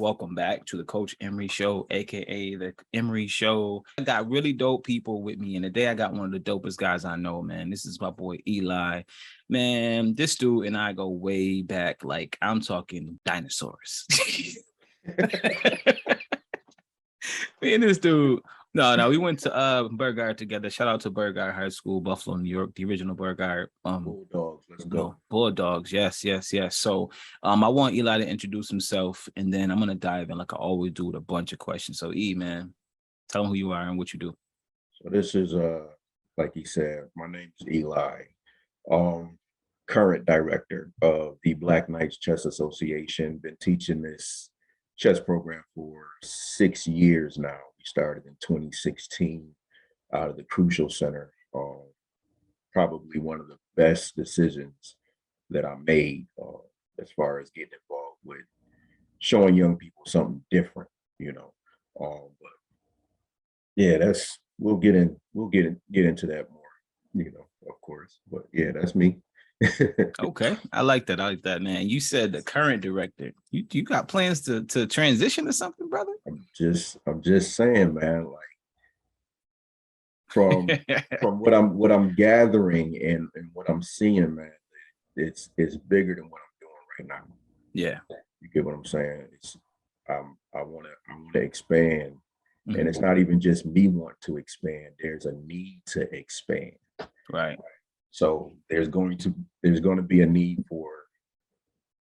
welcome back to the Coach Emery Show, aka the Emery Show. I got really dope people with me, and today I got one of the dopest guys I know, man. This is my boy Eli. Man, this dude and I go way back, like I'm talking dinosaurs. Me and this dude. No, we went to Burgard together. Shout out to Burgard High School, Buffalo, New York, the original Burgard. Bulldogs, let's go. Bulldogs, yes. So I want Eli to introduce himself, and then I'm gonna dive in like I always do with a bunch of questions. So man, tell him who you are and what you do. So this is like he said, my name is Eli. Current director of the Black Knights Chess Association. Been teaching this chess program for 6 years now. We started in 2016 out of the Crucial Center. Probably one of the best decisions that I made as far as getting involved with showing young people something different, but yeah, we'll get into that more, of course. But yeah, that's me. Okay, I like that, man. You said the current director. You got plans to transition to something, brother? I'm just saying, man. Like from what I'm gathering and what I'm seeing, man, it's bigger than what I'm doing right now. Yeah, you get what I'm saying. I want to expand, and it's not even just me want to expand. There's a need to expand. Right. So there's going to be a need for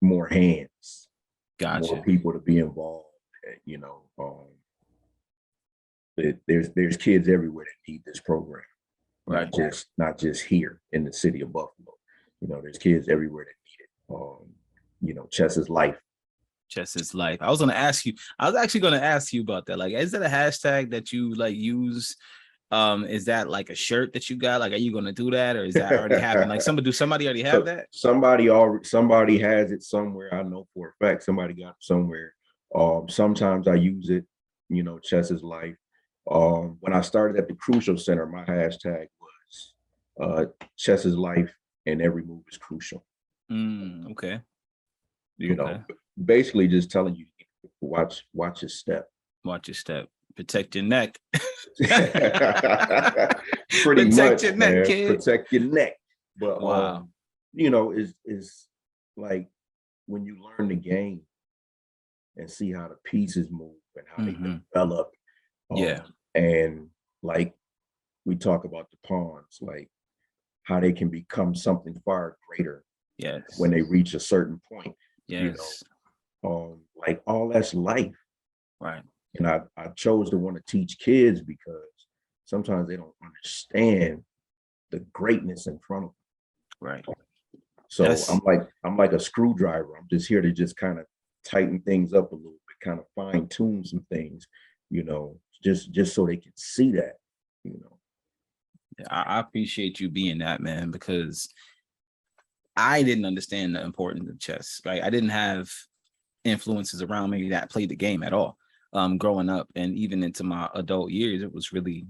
more hands, gotcha. More people to be involved. There's kids everywhere that need this program, right? Not just here in the city of Buffalo. There's kids everywhere that need it. Chess is life. Chess is life. I was actually going to ask you about that. Like, is that a hashtag that you like use? Is that like a shirt that you got? Like, are you going to do that, or is that already happening? Like, somebody already have that? Somebody has it somewhere. I know for a fact somebody got it somewhere. Sometimes I use it. Chess is life. When I started at the Crucial Center, my hashtag was chess is life and every move is crucial. Okay. Basically just telling you watch your step. Watch your step. Protect your neck. Pretty much, your neck, kid. Protect your neck. But wow. Is like when you learn the game and see how the pieces move and how they develop. And like we talk about the pawns, like how they can become something far greater. Yes. When they reach a certain point. Yes. Like all that's life. Right. And I chose to want to teach kids because sometimes they don't understand the greatness in front of them. Right. So I'm like a screwdriver. I'm just here to just kind of tighten things up a little bit, kind of fine tune some things, just so they can see that, I appreciate you being that, man, because I didn't understand the importance of chess, right? I didn't have influences around me that played the game at all. Growing up and even into my adult years, it was really,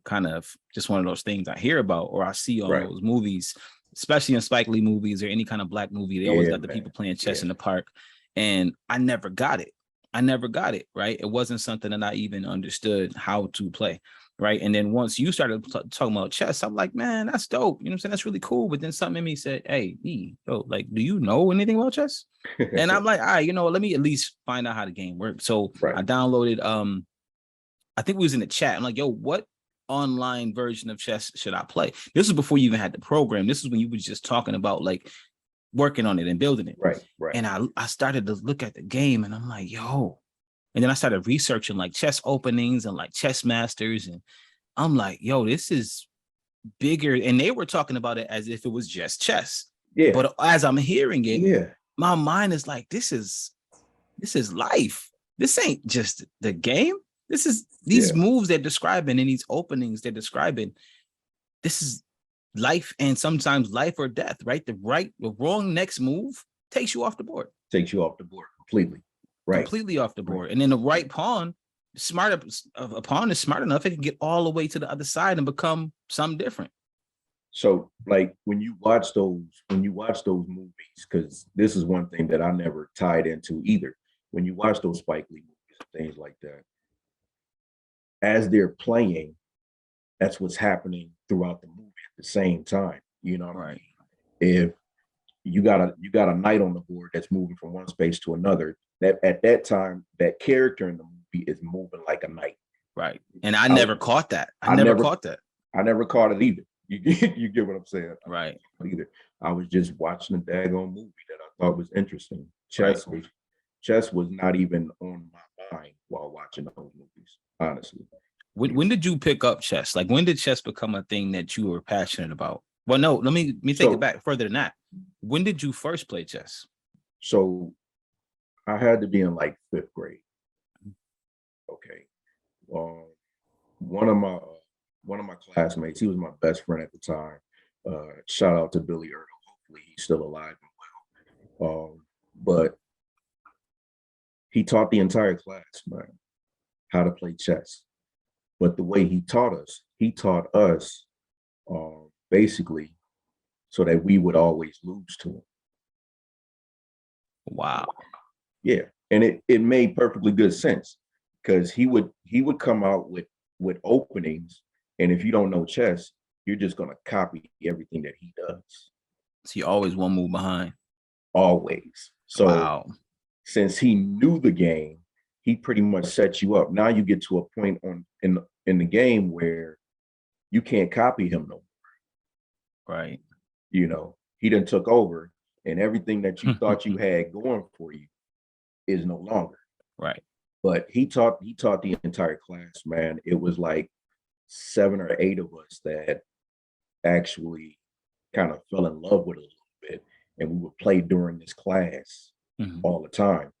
kind of just one of those things I hear about or I see on those movies, especially in Spike Lee movies or any kind of black movie. They always got the people playing chess in the park. And I never got it. Right. It wasn't something that I even understood how to play. Right. And then once you started talking about chess, I'm like, man, that's dope. You know what I'm saying? That's really cool. But then something in me said, hey, like, do you know anything about chess? And I'm like, all right, let me at least find out how the game works. So I downloaded, I think we was in the chat. I'm like, yo, what online version of chess should I play? This was before you even had the program. This is when you was just talking about like working on it and building it. Right. And I started to look at the game and I'm like, yo. And then I started researching like chess openings and like chess masters. And I'm like, yo, this is bigger. And they were talking about it as if it was just chess. Yeah. But as I'm hearing it, my mind is like, this is life. This ain't just the game. This is these moves they're describing and these openings they're describing. This is life and sometimes life or death, right? The wrong next move takes you off the board. Takes you off the board completely. Right. Completely off the board. And then the right pawn, a pawn is smart enough, it can get all the way to the other side and become something different. So like when you watch those movies, because this is one thing that I never tied into either. when you watch those Spike Lee movies and things like that, as they're playing, that's what's happening throughout the movie at the same time. You know what I mean? If you got a knight on the board that's moving from one space to another, that at that time, that character in the movie is moving like a knight. Right. And I never caught that. I never caught that. I never caught it either. You get what I'm saying? Right. Either. I was just watching a daggone movie that I thought was interesting. Chess was not even on my mind while watching those movies, honestly. When did you pick up chess? Like, when did chess become a thing that you were passionate about? Well, no, let me take it back further than that. When did you first play chess? So I had to be in like 5th grade. Okay. One of my classmates, he was my best friend at the time. Shout out to Billy Erdo. Hopefully he's still alive and well. But he taught the entire class, man, how to play chess. But the way he taught us basically so that we would always lose to him. Wow. Yeah. And it made perfectly good sense because he would come out with openings. And if you don't know chess, you're just going to copy everything that he does. So you always one move behind. Always. So wow. Since he knew the game, he pretty much set you up. Now you get to a point in the game where you can't copy him no more. Right. You know, he done took over, and everything that you thought you had going for you is no longer. Right. But he taught the entire class, man. It was like 7 or 8 of us that actually kind of fell in love with it a little bit, and we would play during this class all the time.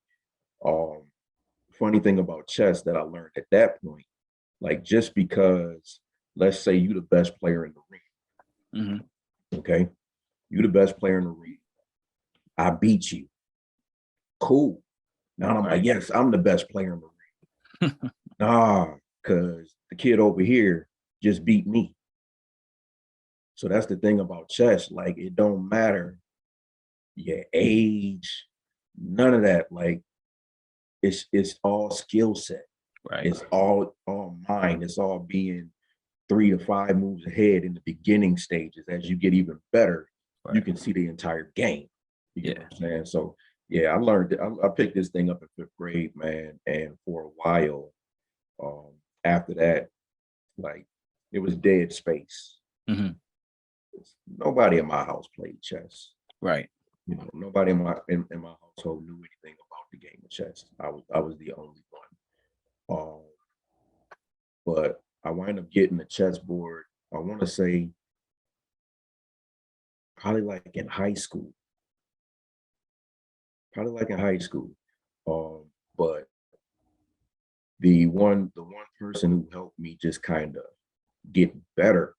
Funny thing about chess that I learned at that point, like just because, let's say you the best player in the ring, okay, you the best player in the ring, I beat you, cool. Now I'm like, yes, I'm the best player in the ring. Nah, because the kid over here just beat me. So that's the thing about chess. Like, it don't matter your age, none of that. Like, it's all skill set. Right. It's all mind. It's all being 3 to 5 moves ahead in the beginning stages. As you get even better, you can see the entire game. You get what I'm saying? So yeah, I learned it. I picked this thing up in 5th grade, man. And for a while, after that, like, it was dead space. Nobody in my house played chess. Right. You know, nobody in my household knew anything about the game of chess. I was the only one. But I wound up getting a chessboard, I want to say probably like in high school. But the one person who helped me just kind of get better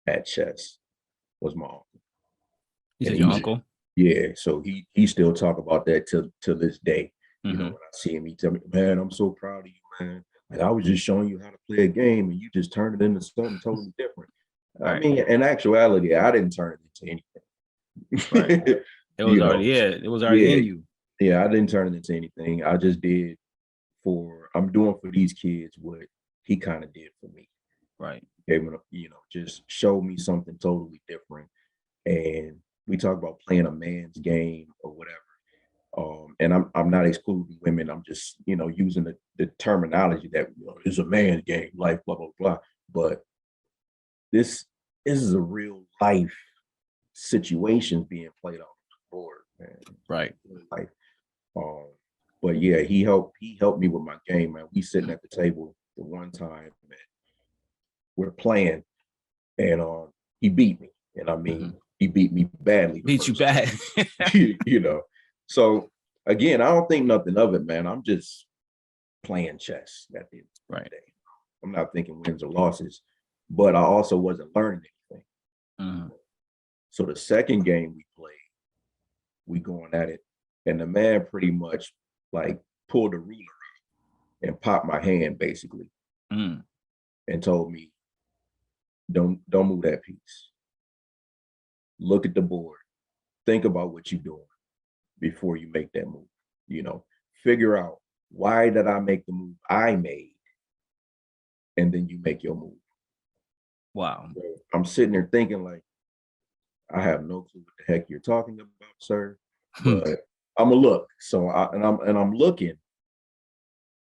at chess was my uncle. You said your uncle? Yeah, so he still talk about that to this day. You know, when I see him, he tell me, man, I'm so proud of you, man. Like, I was just showing you how to play a game and you just turned it into something totally different. I mean, in actuality, I didn't turn it into anything. Right. It was already in you. Yeah, I didn't turn it into anything. I just did I'm doing for these kids what he kind of did for me. Right. You know, just show me something totally different. And we talk about playing a man's game or whatever. And I'm not excluding women. I'm just, you know, using the terminology that, you know, it's a man's game, life, blah, blah, blah. But this is a real life situation being played on the board, man. Right. Like, but yeah, he helped me with my game, man. We sitting at the table the one time, man. We're playing, and he beat me. And I mean, he beat me badly. Beat you bad. You know. So again, I don't think nothing of it, man. I'm just playing chess at the end of the day. I'm not thinking wins or losses, but I also wasn't learning anything. So the second game we played, we going at it, and the man pretty much like pulled a ruler out and popped my hand basically, and told me, don't move that piece. Look at the board. Think about what you're doing before you make that move. You know, figure out why did I make the move I made, and then you make your move. Wow. So I'm sitting there thinking like, I have no clue what the heck you're talking about, sir, but I'm gonna look. So I'm looking,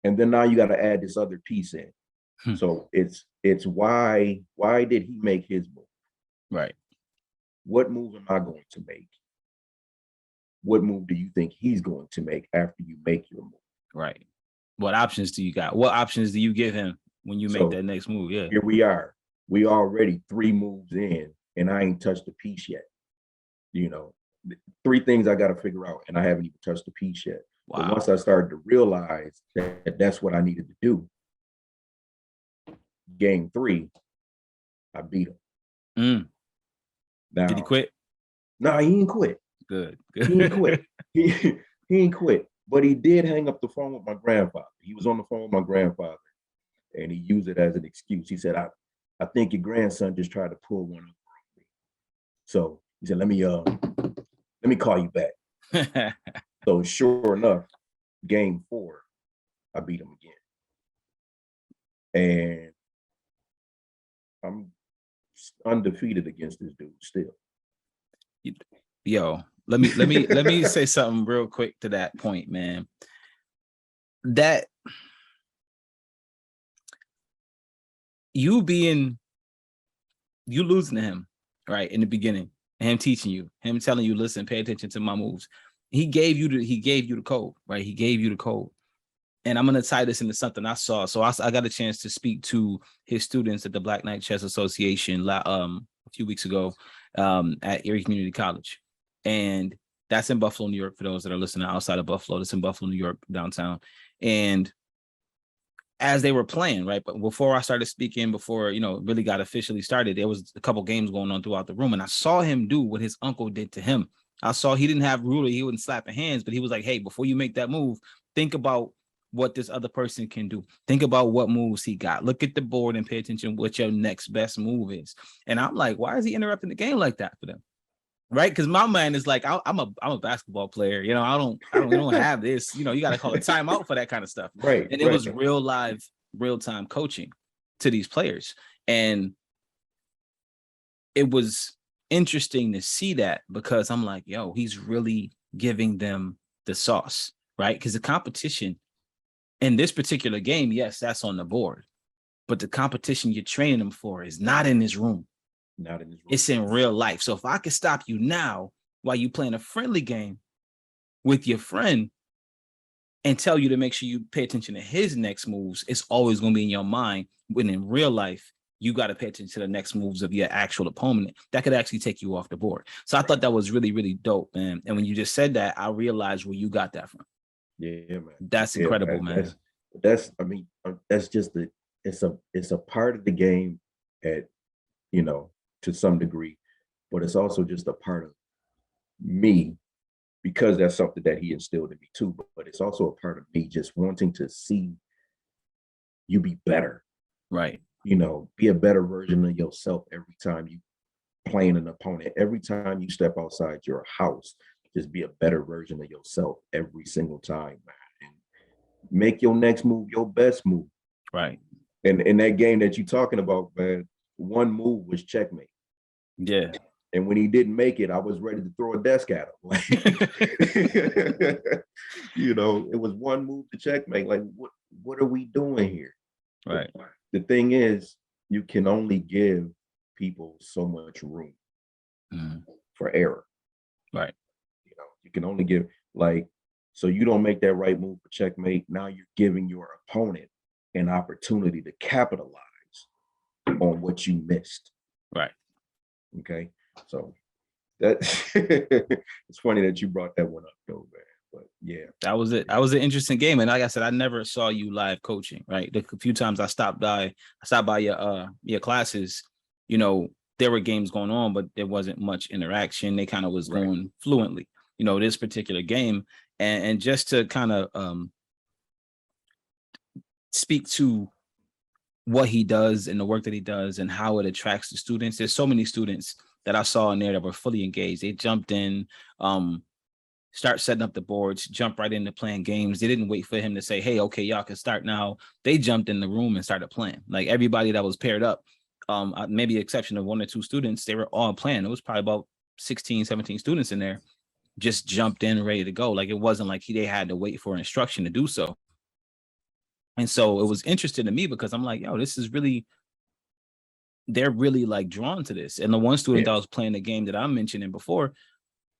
and then now you got to add this other piece in. So it's why did he make his move? Right. What move am I going to make? What move do you think he's going to make after you make your move? Right. What options do you got? What options do you give him when you make that next move? Yeah. Here we are. We already 3 moves in, and I ain't touched the piece yet. You know, 3 things I got to figure out, and I haven't even touched the piece yet. Wow. But once I started to realize that that's what I needed to do, game 3, I beat him. Now, did he quit? No, he ain't quit. Good. He ain't quit. He ain't quit. But he did hang up the phone with my grandfather. He was on the phone with my grandfather, and he used it as an excuse. He said, I think your grandson just tried to pull one up on me. So he said, let me call you back. So sure enough, game 4, I beat him again. And I'm undefeated against this dude still. Yo, let me say something real quick to that point, man. That you losing to him, right, in the beginning, him teaching you, him telling you, listen, pay attention to my moves. He gave you the code, right? He gave you the code. And I'm going to tie this into something I saw. So I got a chance to speak to his students at the Black Knight Chess Association a few weeks ago at Erie Community College. And that's in Buffalo, New York, for those that are listening outside of Buffalo. That's in Buffalo, New York, downtown. And as they were playing, right, but before I started speaking, before, really got officially started, there was a couple games going on throughout the room. And I saw him do what his uncle did to him. I saw he didn't have ruler. He wouldn't slapping hands, but he was like, hey, before you make that move, think about what this other person can do. Think about what moves he got. Look at the board and pay attention what your next best move is. And I'm like, why is he interrupting the game like that for them? Right? Because my mind is like, I'm a basketball player. I don't have this. You got to call a timeout for that kind of stuff. Right. And it was real time coaching to these players. And it was interesting to see that, because I'm like, yo, he's really giving them the sauce, right? Because the competition in this particular game, yes, that's on the board, but the competition you're training them for is not in this room. Not in this room. It's in real life. So if I could stop you now while you playing a friendly game with your friend and tell you to make sure you pay attention to his next moves, it's always going to be in your mind. When in real life, you got to pay attention to the next moves of your actual opponent. That could actually take you off the board. So I thought that was really, really dope, man. And when you just said that, I realized where you got that from. Yeah, man. That's incredible, man. That's just it's a part of the game at, to some degree, but it's also just a part of me, because that's something that he instilled in me too. But it's also a part of me just wanting to see you be better. Right. Be a better version of yourself every time you playing an opponent. Every time you step outside your house, just be a better version of yourself every single time, man. And make your next move your best move. Right. And in that game that you're talking about, man, one move was checkmate. Yeah. And when he didn't make it, I was ready to throw a desk at him. Like, it was one move to checkmate. Like, what are we doing here? Right. The thing is, you can only give people so much room for error. Right. You can only give, so you don't make that right move for checkmate. Now you're giving your opponent an opportunity to capitalize on what you missed. Right. Okay. So that it's funny that you brought that one up though, man. But yeah, that was it. That was an interesting game. And like I said, I never saw you live coaching, right? The few times I stopped by your classes, there were games going on, but there wasn't much interaction. They kind of was going fluently, this particular game. And just to kind of speak to what he does and the work that he does and how it attracts the students. There's so many students that I saw in there that were fully engaged. They jumped in. start setting up the boards, jump right into playing games. They didn't wait for him to say, hey, okay, y'all can start now. They jumped in the room and started playing. Like everybody that was paired up, maybe exception of 1 or 2 students, they were all playing. It was probably about 16, 17 students in there, just jumped in ready to go. Like it wasn't like they had to wait for instruction to do so. And so it was interesting to me because I'm like, yo, this is really, they're really like drawn to this. And the one student that was playing the game that I'm mentioning before,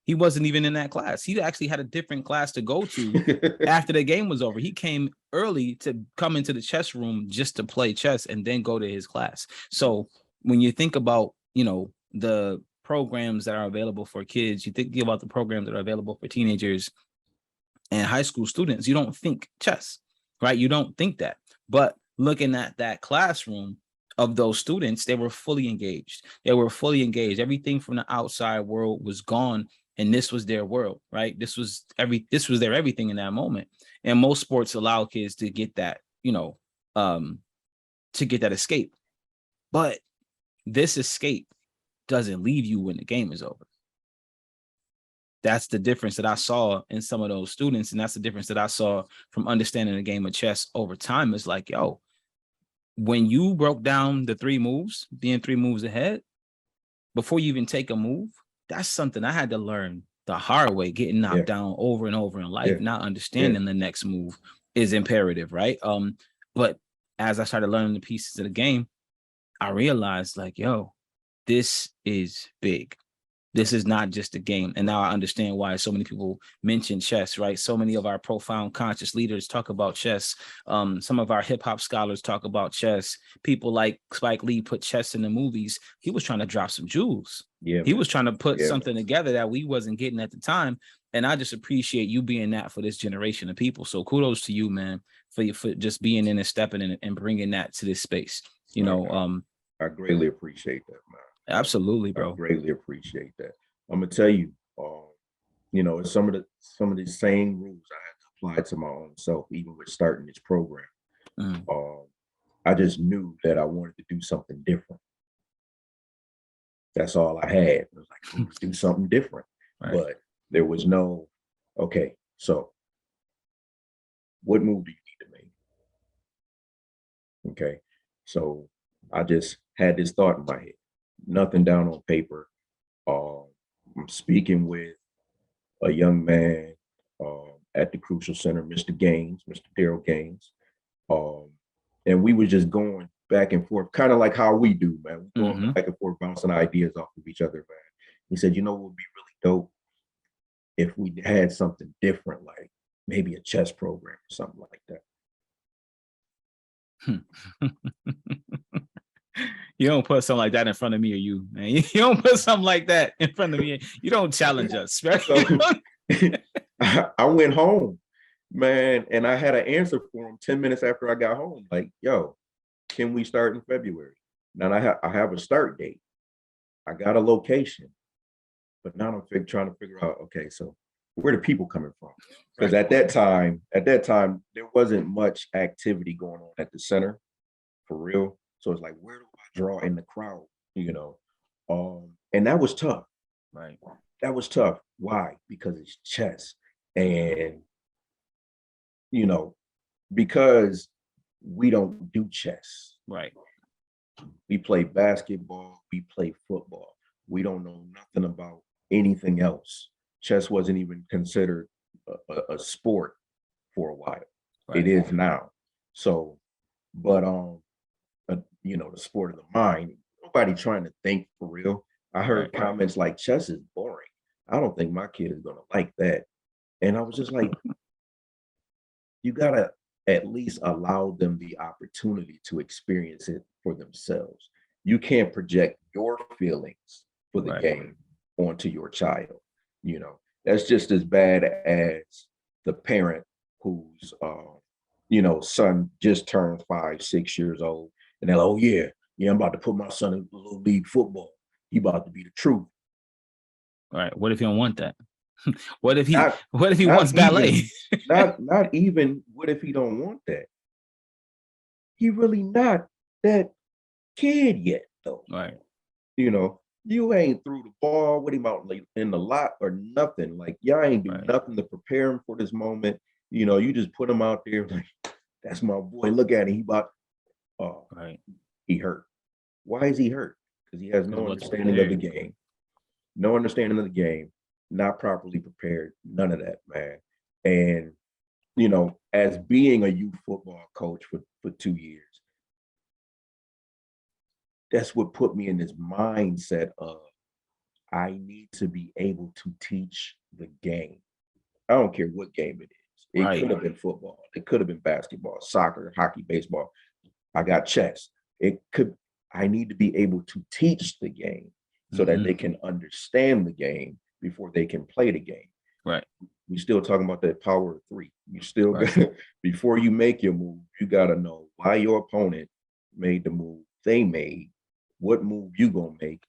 he wasn't even in that class. He actually had a different class to go to after the game was over. He came early to come into the chess room just to play chess and then go to his class. So when you think about, you know, the programs that are available for kids, you think about the programs that are available for teenagers and high school students, you don't think chess, right? You don't think that. But looking at that classroom of those students, they were fully engaged. They were fully engaged. Everything from the outside world was gone, and this was their world, right? This was their everything in that moment. And most sports allow kids to get that, you know, to get that escape. But this escape doesn't leave you when the game is over. That's the difference that I saw in some of those students. And that's the difference that I saw from understanding the game of chess over time. Is like, yo, when you broke down the 3 moves, being 3 moves ahead, before you even take a move, that's something I had to learn the hard way, getting knocked down over and over in life, not understanding the next move is imperative, right? But as I started learning the pieces of the game, I realized like, yo, this is big. This is not just a game. And now I understand why so many people mention chess, right? So many of our profound conscious leaders talk about chess. Some of our hip hop scholars talk about chess. People like Spike Lee put chess in the movies. He was trying to drop some jewels. He was trying to put something together that we wasn't getting at the time. And I just appreciate you being that for this generation of people. So kudos to you, man, for just being in and stepping in and bringing that to this space. You know, I greatly appreciate that, man. Absolutely, bro. I greatly appreciate that. I'm gonna tell you, you know, some of the same rules I had to apply to my own self, even with starting this program. I just knew that I wanted to do something different. That's all I had. It was like, let's do something different. Right. But there was no, okay, so what move do you need to make? Okay, so I just had this thought in my head, nothing down on paper. I'm speaking with a young man at the Crucial Center, Mr. Gaines, Mr. Daryl Gaines. And we were just going back and forth, kind of like how we do, man. We're going back and forth, bouncing ideas off of each other, man. He said, you know what would be really dope if we had something different, like maybe a chess program or something like that. You don't put something like that in front of me or you, man. You don't put something like that in front of me. You don't challenge us, right? So, I went home, man, and I had an answer for him 10 minutes after I got home. Like, yo, can we start in February? Now I have a start date. I got a location, but now I'm trying to figure out, okay, so where are the people coming from? Because at that time, there wasn't much activity going on at the center, for real. So it's like, where do I draw in the crowd? You know, and that was tough. Right. That was tough. Why? Because it's chess, and you know, because we don't do chess. Right. We play basketball. We play football. We don't know nothing about anything else. Chess wasn't even considered a sport for a while. Right. It is now. So, but you know, the sport of the mind, nobody trying to think for real. I heard comments like chess is boring. I don't think my kid is gonna like that. And I was just like, you gotta at least allow them the opportunity to experience it for themselves. You can't project your feelings for the game onto your child. You know, that's just as bad as the parent whose you know, son just turned 5, 6 years old. And they're like, oh yeah, I'm about to put my son in little league football. He about to be the truth. All right. What if you don't want that? What if he wants ballet? not even what if he don't want that? He really not that kid yet, though. Right. You know, You ain't threw the ball with him out in the lot or nothing. Like y'all ain't do Right. nothing to prepare him for this moment. You know, you just put him out there like, that's my boy. Look at him. He about, oh, Right. he hurt. Why is he hurt? Because he has Because it no wasn't understanding of the prepared. game. No understanding of the game. Not properly prepared. None of that, man. And you know, as being a youth football coach for 2 years, that's what put me in this mindset of I need to be able to teach the game. I don't care what game it is. It Right. could have been football. It could have been basketball, soccer, hockey, baseball. I got chess. It could, I need to be able to teach the game so that Mm-hmm. they can understand the game before they can play the game. Right. We still talking about that power of three. You still Right. got, before you make your move, you got to know why your opponent made the move they made, what move you gonna make,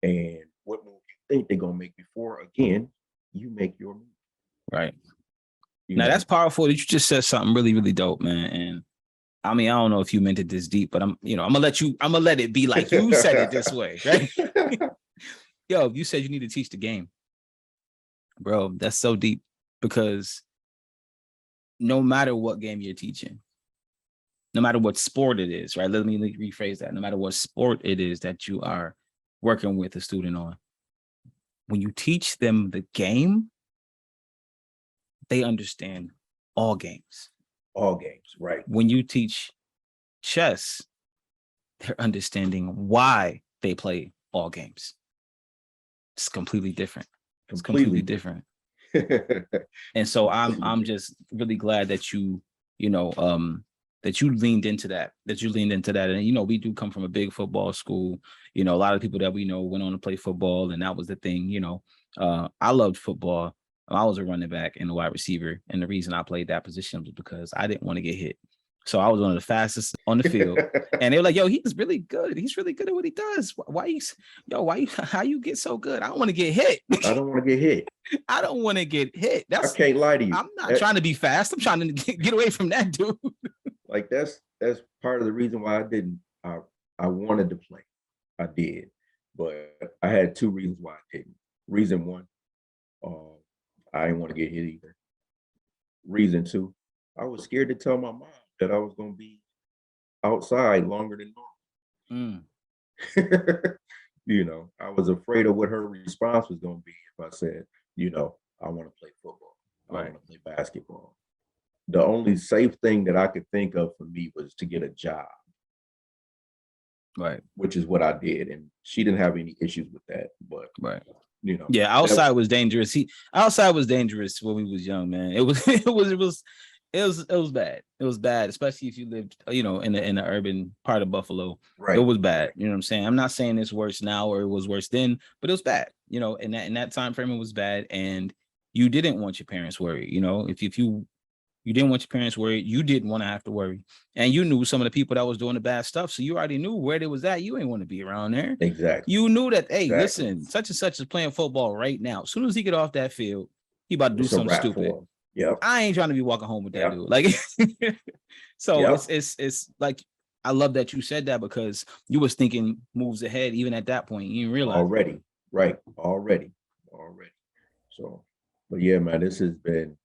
and what move you think they're gonna make before again you make your move. Right. You Now know, that's powerful that you just said something really, really dope, man. And I mean, I don't know if you meant it this deep, but I'm gonna let it be like you said it this way, right? Yo, you said you need to teach the game, bro. That's so deep because no matter what game you're teaching, no matter what sport it is, right? Let me rephrase that. No matter what sport it is that you are working with a student on, when you teach them the game, they understand all games. all games, right? When you teach chess, they're understanding why they play all games. It's completely different. It's completely Completely different. different. And so I'm just really glad that you know that you leaned into that, and we do come from a big football school. A lot of people that we know went on to play football, and that was the thing. I loved football. I was a running back and a wide receiver, and the reason I played that position was because I didn't want to get hit. So I was one of the fastest on the field, and they were like, "Yo, he's really good. He's really good at what he does. How you get so good? I don't want to get hit. I don't want to get hit. I don't want to get hit. I can't lie to you. I'm not trying to be fast. I'm trying to get away from that dude." Like that's part of the reason why I didn't. I wanted to play. I did, but I had two reasons why I didn't. Reason one, uh, I didn't want to get hit either. Reason two, I was scared to tell my mom that I was going to be outside longer than Mm, normal. You know, I was afraid of what her response was going to be if I said, you know, I want to play football. I right, want to play basketball. The only safe thing that I could think of for me was to get a job, right, which is what I did. And she didn't have any issues with that. But, right. you know, Yeah, that, outside was dangerous. Outside was dangerous when we was young, man. It was it was bad. It was bad, especially if you lived, in the urban part of Buffalo. It right. was bad. You know what I'm saying? I'm not saying it's worse now or it was worse then, but it was bad. In that time frame, it was bad, and you didn't want your parents worried. If you didn't want your parents worried, you didn't want to have to worry, and you knew some of the people that was doing the bad stuff, so you already knew where they was at. You ain't want to be around there. Exactly. You knew that, hey, Exactly. listen, such and such is playing football right now. As soon as he get off that field, he about to do It's a something wrap stupid. for him. Yep. I ain't trying to be walking home with that Yep. dude. Like, so Yep. it's like, I love that you said that because you was thinking moves ahead even at that point. You didn't realize it. Already. Right. Already. So, but yeah, man, this has been,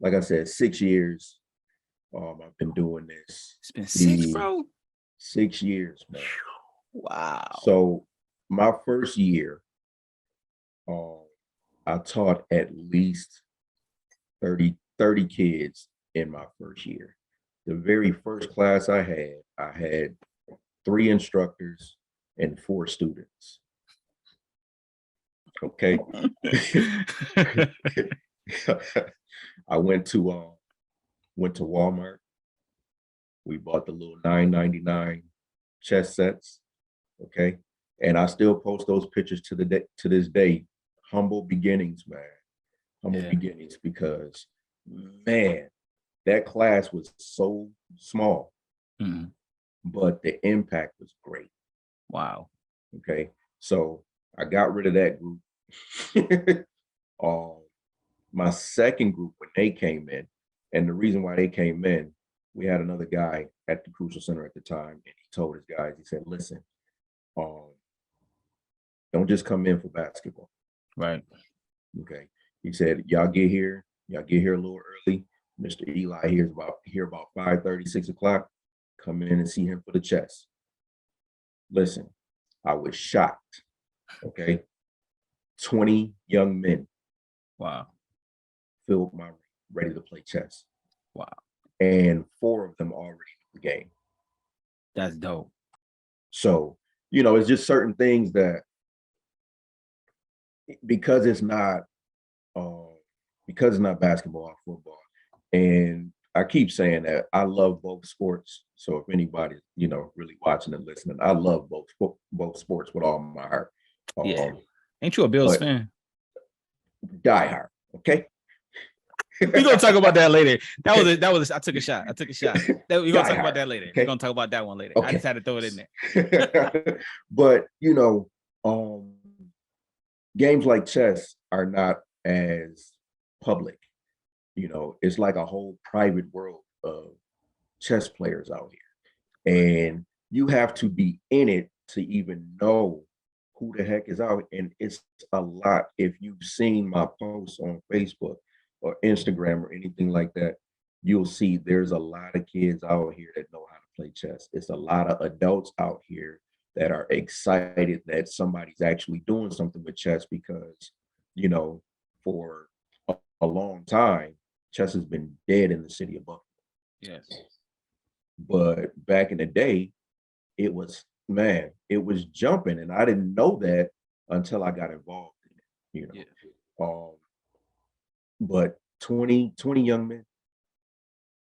like I said, 6 years. I've been doing this. It's been 6, bro. 6 years, man. Wow. So my first year, I taught at least 30 kids in my first year. The very first class I had 3 instructors and 4 students. Okay. I went to Walmart. We bought the little $9.99 chess sets. Okay. And I still post those pictures to this day. Humble beginnings, man. Humble Yeah. beginnings, because man, that class was so small, Mhm. but the impact was great. Wow. Okay. So I got rid of that group. um, my second group, when they came in, and the reason why they came in, we had another guy at the Crucial Center at the time, and he told his guys, he said, listen, um, Don't just come in for basketball. Right. Okay. He said, y'all get here a little early. Mr. Eli here about 5:30, 6 o'clock. Come in and see him for the chess. Listen, I was shocked. Okay. 20 young men Wow. filled my room, ready to play chess. Wow. And 4 of them already knew the game. That's dope. So, it's just certain things that because it's not basketball or football. And I keep saying that I love both sports. So if anybody's, really watching and listening, I love both sports with all my heart. Yeah. Ain't you a Bills fan? Die hard. Okay. We're gonna talk about that later. That was I took a shot. We're gonna talk about that later. Okay. We're gonna talk about that one later. Okay. I just had to throw it in there. But games like chess are not as public. It's like a whole private world of chess players out here. And you have to be in it to even know who the heck is out. And it's a lot. If you've seen my posts on Facebook or Instagram or anything like that, you'll see there's a lot of kids out here that know how to play chess. It's a lot of adults out here that are excited that somebody's actually doing something with chess because, for a long time, chess has been dead in the city of Buffalo. Yes. But back in the day, it was jumping, and I didn't know that until I got involved in it, Yeah. But 20 young men,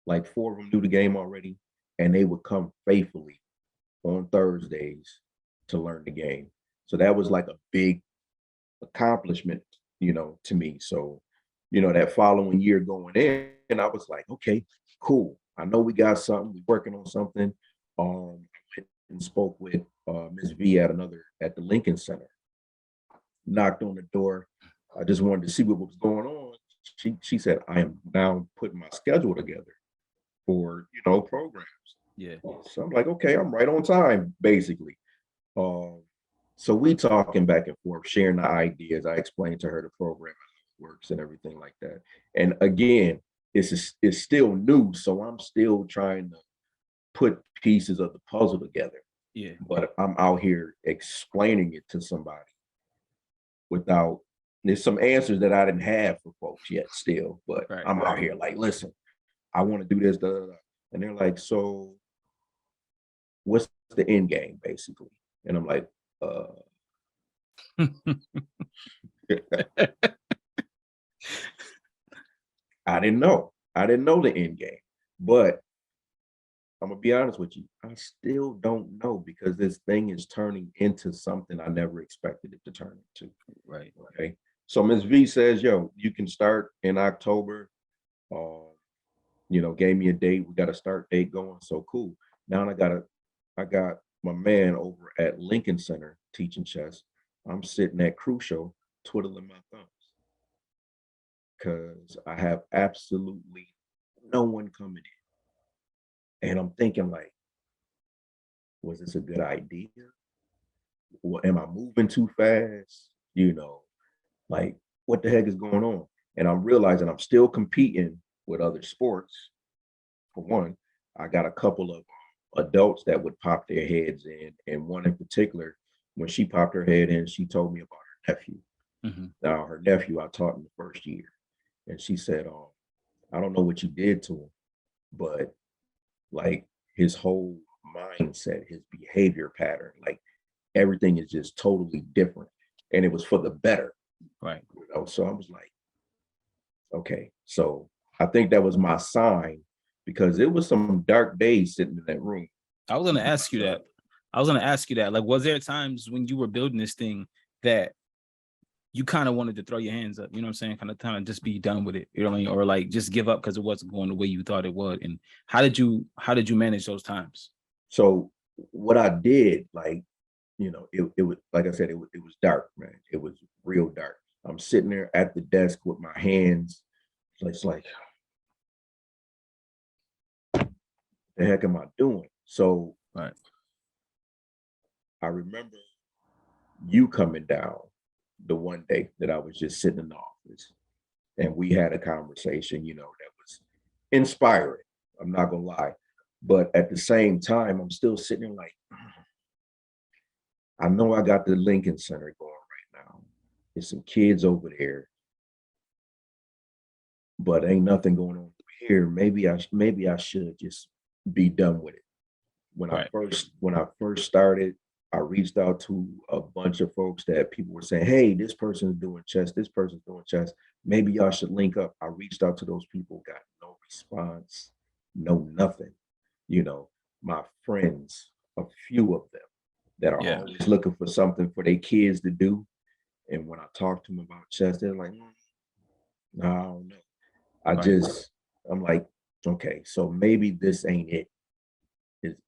like 4 of them knew the game already, and they would come faithfully on Thursdays to learn the game. So that was like a big accomplishment, to me. So, that following year going in, and I was like, okay, cool. I know we got something. We're working on something. And spoke with Ms. V at the Lincoln Center. Knocked on the door. I just wanted to see what was going on. She said, I am now putting my schedule together for programs. Yeah. So I'm like, okay, I'm right on time, basically. So we talking back and forth, sharing the ideas. I explained to her the program works and everything like that. And again, it's still new, so I'm still trying to put pieces of the puzzle together. Yeah. But I'm out here explaining it to somebody without, there's some answers that I didn't have for folks yet still, but right. I'm out here like, listen, I want to do this, and they're like, so what's the end game, basically? And I'm like, I didn't know the end game, but I'm gonna be honest with you, I still don't know because this thing is turning into something I never expected it to turn into. Right. Okay. So Ms. V says, yo, you can start in October. Gave me a date. We got a start date going. So cool. Now I got my man over at Lincoln Center teaching chess. I'm sitting at Crucial twiddling my thumbs because I have absolutely no one coming in. And I'm thinking like, was this a good idea? Well, am I moving too fast? Like what the heck is going on? And I'm realizing I'm still competing with other sports. For one, I got a couple of adults that would pop their heads in, and one in particular, when she popped her head in, she told me about her nephew. Mm-hmm. Now, her nephew I taught in the first year, and she said, I don't know what you did to him, but like his whole mindset, his behavior pattern, like everything is just totally different, and it was for the better. Right. So I was like, okay, so I think that was my sign because it was some dark days sitting in that room. I was going to ask you that. Like, was there times when you were building this thing that you kind of wanted to throw your hands up, you know what I'm saying? Kind of just be done with it, you know what I mean? Or like just give up because it wasn't going the way you thought it would. And how did you manage those times? So what I did, like, it was, like I said, it was dark, man. It was real dark. I'm sitting there at the desk with my hands. It's like, the heck am I doing? So right. I remember you coming down the one day that I was just sitting in the office, and we had a conversation, you know, that was inspiring. I'm not gonna lie. But at the same time, I'm still sitting there like, I know I got the Lincoln Center going right now. There's some kids over there, but ain't nothing going on here. Maybe I should just be done with it. Right. When I first started, I reached out to a bunch of folks that people were saying, "Hey, this person's doing chess. This person's doing chess. Maybe y'all should link up." I reached out to those people, got no response, no nothing. You know, my friends, a few of them that are Yeah. always looking for something for their kids to do. And when I talk to them about chess, they're like, no, I don't know. I Right. just, I'm like, okay, so maybe this ain't it.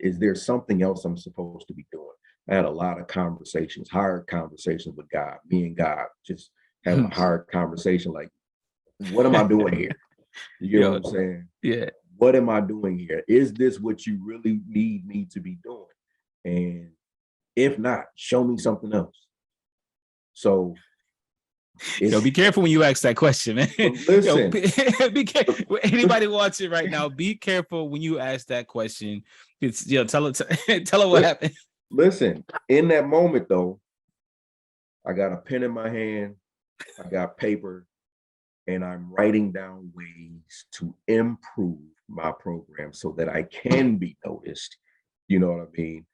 Is there something else I'm supposed to be doing? I had a lot of conversations, hard conversations with God, me and God, just having a hard conversation like, what am I doing here? You get what Yo, I'm saying? yeah. What am I doing here? Is this what you really need me to be doing? And if not, show me something else. So Yo, it's be careful when you ask that question, man. Yo, listen, be careful. Anybody watching right now, be careful when you ask that question. It's tell it, tell her what happened. listen. In that moment, though, I got a pen in my hand, I got paper, and I'm writing down ways to improve my program so that I can be noticed. You know what I mean?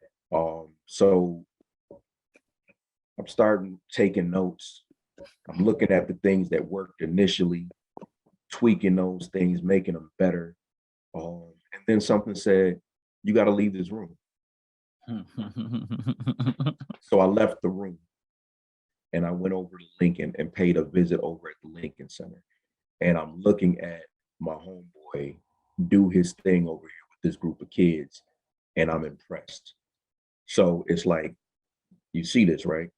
So I'm starting taking notes. I'm looking at the things that worked initially, tweaking those things, making them better. And then something said, "You got to leave this room." So I left the room and I went over to Lincoln and paid a visit over at the Lincoln Center. And I'm looking at my homeboy do his thing over here with this group of kids, and I'm impressed. So it's like, you see this, right?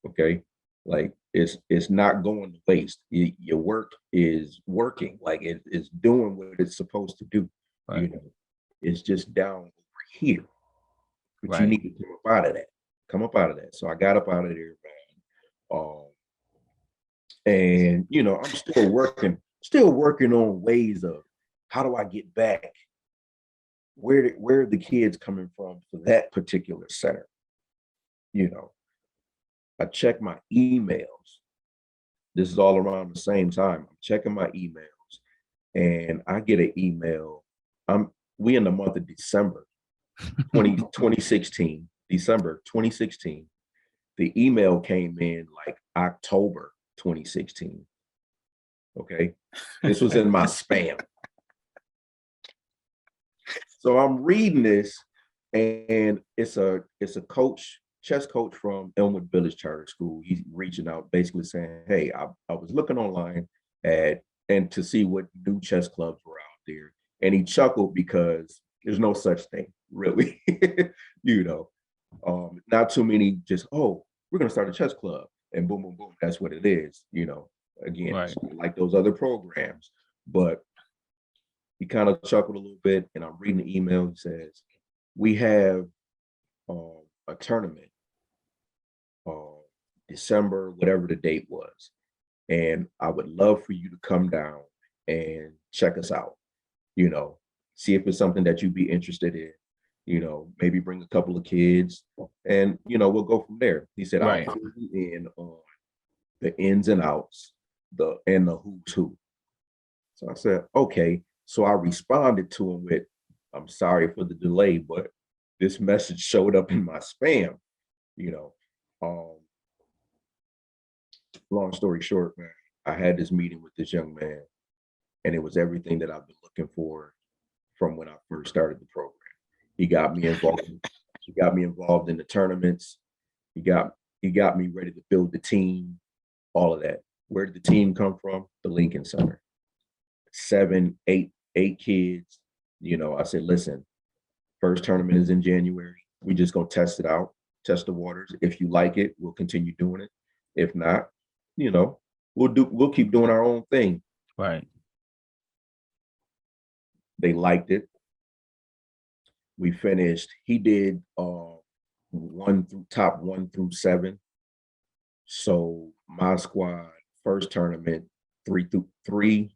Okay. Like it's not going to waste. Your work is working, like it's doing what it's supposed to do. Right. You know, it's just down over here, but you Right. need to come up out of that. Come up out of that. So I got up out of there, man. And you know, I'm still working on ways of how do I get back? Where are the kids coming from for that particular center? You know, I check my emails. This is all around the same time. I'm checking my emails, and I get an email. We in the month of December 2016, December 2016. The email came in like October 2016. Okay. This was in my spam. So I'm reading this, and it's a coach, chess coach from Elmwood Village Charter School. He's reaching out, basically saying, "Hey, I was looking online at and to see what new chess clubs were out there," and he chuckled because there's no such thing, really. you know, not too many. Just we're gonna start a chess club, and boom, boom, boom. That's what it is. Again, Right. it's like those other programs, but he kind of chuckled a little bit, and I'm reading the email. He says, "We have a tournament, uh, December, whatever the date was, and I would love for you to come down and check us out. You know, see if it's something that you'd be interested in. Maybe bring a couple of kids, and we'll go from there." He said, "I'll Right. fill you in on the ins and outs, the who's who." So I said, "Okay." So I responded to him with, "I'm sorry for the delay, but this message showed up in my spam." You know, um, long story short, man, I had this meeting with this young man, and it was everything that I've been looking for from when I first started the program. He got me involved. He got me involved in the tournaments. He got me ready to build the team. All of that. Where did the team come from? The Lincoln Center. 7, 8 kids. I said, "Listen, first tournament is in January. We just gonna test it out, test the waters. If you like it, we'll continue doing it. If not, you know, we'll keep doing our own thing." Right. They liked it. We finished. He did top 1 through 7. So my squad, first tournament, three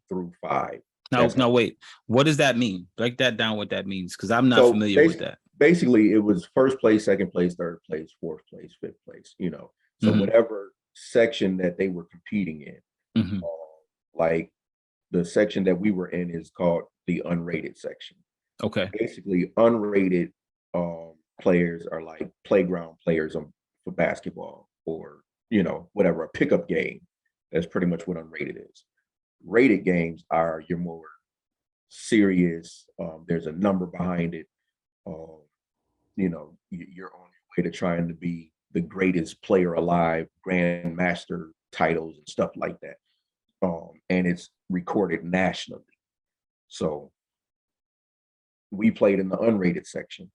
through five. Now, That's now wait, what does that mean? Break that down, what that means, because I'm not so familiar with that. basically it was first place, second place, third place, fourth place, fifth place, you know. So Hmm. whatever section that they were competing in, Hmm. like the section that we were in is called the unrated section. Okay. Basically, unrated players are like playground players for basketball or, you know, whatever, a pickup game. That's pretty much what unrated is. Rated games are your more serious. There's a number behind it. Um, you know, you're on your way to trying to be the greatest player alive, grandmaster titles and stuff like that. And it's recorded nationally. So we played in the unrated section.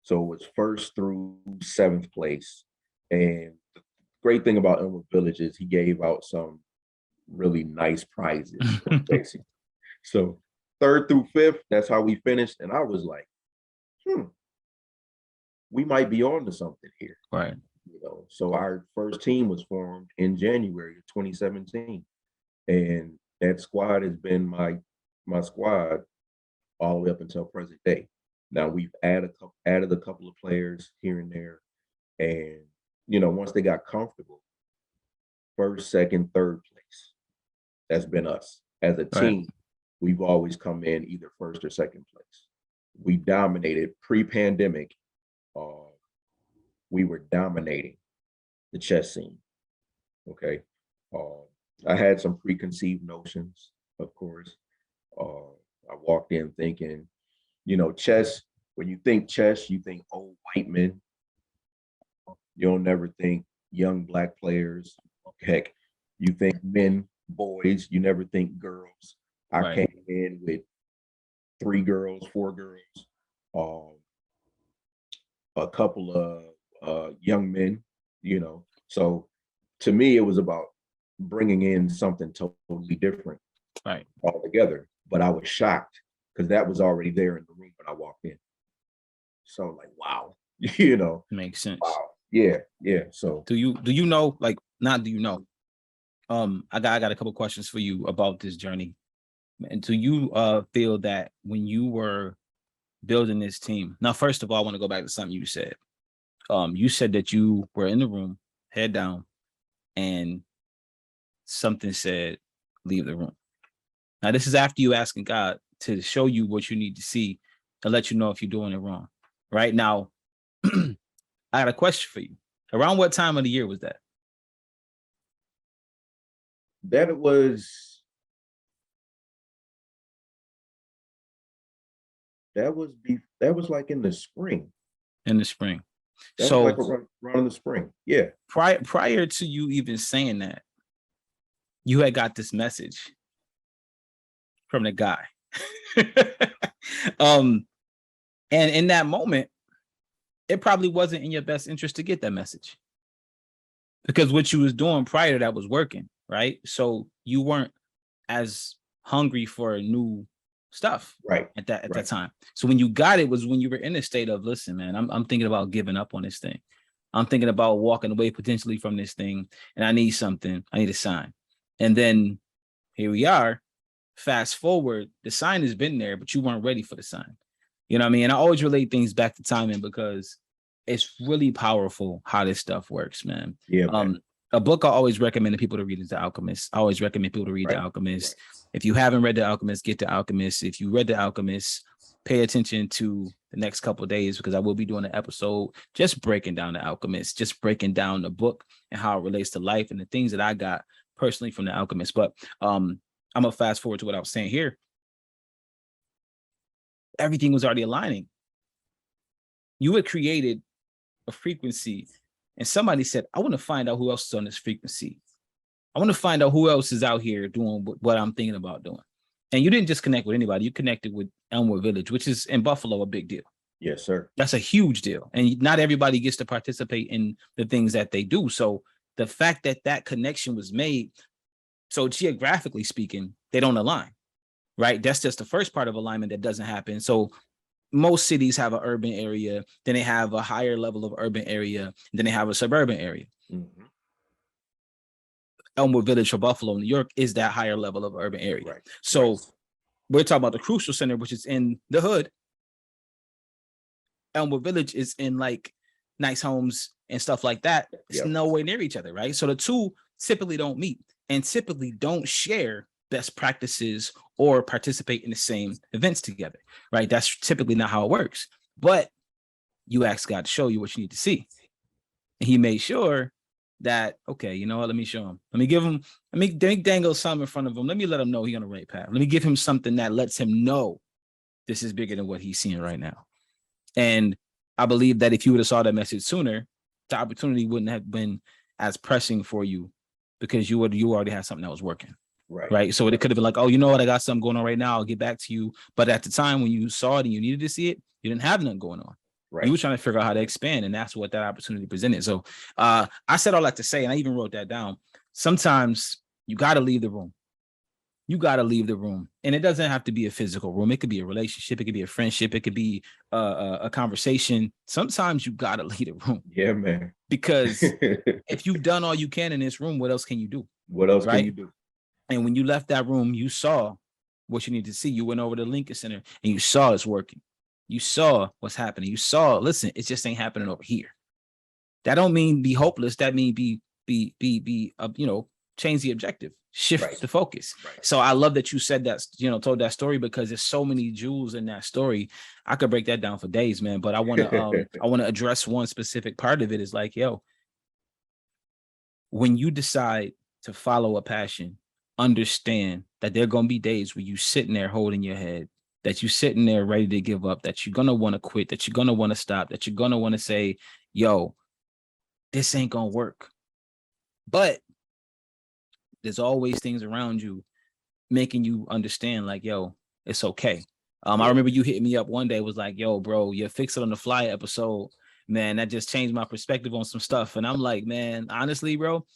So it was first through seventh place. And the great thing about Elmwood Village is he gave out some really nice prizes, basically. So third through fifth, that's how we finished. And I was like, we might be on to something here. Right. You know, so our first team was formed in January of 2017. And that squad has been my squad all the way up until present day. Now we've added a couple of players here and there, and you know, once they got comfortable, first, second, third place, that's been us as a Right. team. We've always come in either first or second place. We dominated pre-pandemic. Uh, we were dominating the chess scene. Okay, uh, I had some preconceived notions, of course. Uh, I walked in thinking, you know, chess. When you think chess, you think old white men. You'll never think young black players. Heck, you think men, boys. You never think girls. I Right. came in with three girls, four girls, um, a couple of young men. You know, so to me, it was about bringing in something totally different Right. altogether. But I was shocked because that was already there in the room when I walked in. So like, wow, you know, Makes sense. wow, yeah, yeah. So Do you know, like, not do you know? I got a couple questions for you about this journey. And do you feel that when you were building this team? Now, first of all, I want to go back to something you said. You said that you were in the room, head down, and something said, leave the room. Now, this is after you asking God to show you what you need to see to let you know if you're doing it wrong. Right now, I got a question for you. Around what time of the year was that? that was that was like in the spring. In the spring. That was like So around in the spring. Yeah. prior to you even saying that, you had got this message from the guy. um, and in that moment, it probably wasn't in your best interest to get that message because what you was doing prior to that was working, right? So you weren't as hungry for new stuff Right. at that Right. time. So when you got it was when you were in a state of, listen, man, I'm thinking about giving up on this thing. I'm thinking about walking away potentially from this thing, and I need something. I need a sign. And then here we are. Fast forward, the sign has been there, but you weren't ready for the sign. You know what I mean? And I always relate things back to timing because it's really powerful how this stuff works, man. Yeah, man. A book I always recommend to people to read is The Alchemist. I always recommend people to read The Right. Alchemist. Right. If you haven't read The Alchemist, get The Alchemist. If you read The Alchemist, pay attention to the next couple of days because I will be doing an episode just breaking down The Alchemist, just breaking down the book and how it relates to life and the things that I got personally from The Alchemist. But I'm gonna fast forward to what I was saying here. Everything was already aligning. You had created a frequency, and somebody said, I want to find out who else is on this frequency. I want to find out who else is out here doing what I'm thinking about doing. And you didn't just connect with anybody, you connected with Elmwood Village, which is in Buffalo a big deal. Yes, sir. That's a huge deal. And not everybody gets to participate in the things that they do. So the fact that that connection was made, so geographically speaking, they don't align, right? That's just the first part of alignment that doesn't happen. So most cities have an urban area, then they have a higher level of urban area, then they have a suburban area. Mm-hmm. Elmwood Village or Buffalo, New York is that higher level of urban area. Right. So Right. we're talking about the Crucial Center, which is in the hood. Elmwood Village is in like nice homes and stuff like that. It's Yep. nowhere near each other, right? So the two typically don't meet and typically don't share best practices or participate in the same events together, right? That's typically not how it works. But you ask God to show you what you need to see. And he made sure that, okay, you know what? Let me show him. Let me dangle something in front of him. Let me let him know he's on the right path. Let me give him something that lets him know this is bigger than what he's seeing right now. And I believe that if you would have saw that message sooner, the opportunity wouldn't have been as pressing for you because you already had something that was working. Right. So it could have been like, oh, you know what? I got something going on right now. I'll get back to you. But at the time when you saw it and you needed to see it, you didn't have nothing going on. Right. You were trying to figure out how to expand. And that's what that opportunity presented. So I said all that to say, and I even wrote that down. Sometimes you got to leave the room. You got to leave the room. And it doesn't have to be a physical room. It could be a relationship. It could be a friendship. It could be a conversation. Sometimes you got to leave the room. Yeah, man. Because if you've done all you can in this room, what else can you do? What else can you do? And when you left that room, you saw what you need to see. You went over to Lincoln Center and you saw it's working. You saw what's happening. You saw, listen, it just ain't happening over here. That don't mean be hopeless. That mean be change the objective, shift the focus. Right. So I love that you said that, told that story because there's so many jewels in that story. I could break that down for days, man. But I want to address one specific part of it is like, when you decide to follow a passion, understand that there are going to be days where you sitting there holding your head, that you sitting there ready to give up, that you're going to want to quit, that you're going to want to stop, that you're going to want to say, this ain't going to work. But there's always things around you making you understand like, it's okay. I remember you hitting me up one day, was like, bro, your Fix It on the Fly episode, man, that just changed my perspective on some stuff. And I'm like, man, honestly, bro,